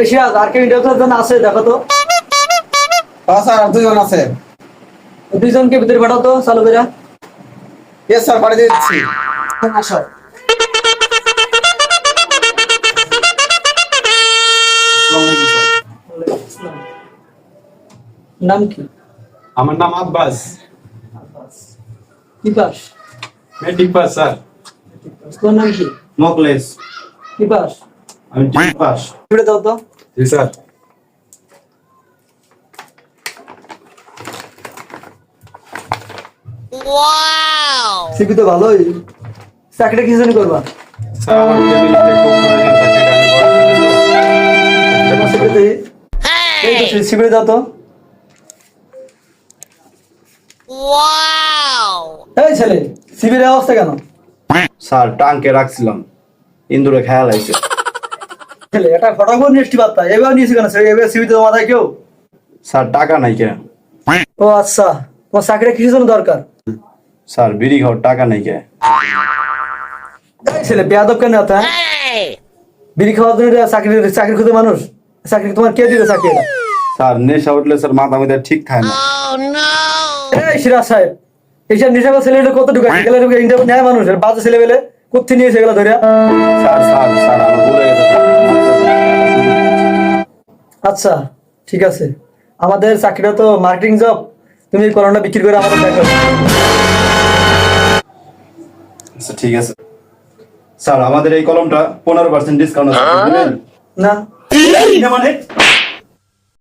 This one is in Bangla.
সিরাজ আর কেউ ইন্টারভিউ জন্য আছে দেখো তো। স্যার আর দুজন আছে। দুইজনকে ভিতরে পাঠাও তো চালু করে। ইয়েস স্যার, পাঠিয়ে দিচ্ছি। আসো। নাম কি? আমার নাম আব্বাস। কি পাস? Matric pass sir. তোর নাম কি? মকলেস। কি পাস? আমি ঠিক পাস। ভিতরে দাও তো। জি স্যার। সিপি তো ভালোই। চাকরিটা কি জন্য করবা? স্যার আমার ফ্যামিলিতে খুব প্রয়োজন চাকরিটা, আমি পড়াশোনা করব। এই তো সিপি দাও তো। এই ছেলে, সিপির অবস্থা কেন? স্যার টাঙ্কে রাখছিলাম, ইন্দুরে খেয়াল আইছে। ছেলে এটা ফটাফট নিয়ে এসছি বার্তা, এবার নিয়েছি কেন? এবার সিপিতে জমা দেয় কেউ? স্যার টাকা নাই কে? ও আচ্ছা, তোমার চাকরিটা কিসের জন্য দরকার? স্যার বিড়ি খাওয়ার টাকা নাই কে? এই ছেলে বেয়াদব কেন এত? বিড়ি খাওয়ার জন্য চাকরি চাকরি খুঁজে মানুষ? চাকরি তোমার কে দিবে চাকরি? স্যার নেশা উঠলে স্যার মাথা মাথা ঠিক থাকে না। এই সিরাজ সাহেব, এইসব নেশাখোর ছেলেগুলো কত ঢুকে গেলে ইন্টারভিউ নেয় মানুষ? বাজে ছেলে পেলে কোথায় নিয়ে এসে গেল ধরে? স্যার স্যার স্যার আমার ভুলে গেছে স্যার। আচ্ছা ঠিক আছে, আমাদের চাকরিটা তো মার্কেটিং জব, তুমি এই কলমটা বিক্রি করে আমাদের দেখো। আচ্ছা ঠিক আছে স্যার, আমাদের এই কলমটা 15% ডিসকাউন্ট আছে, দিবেন? না মানে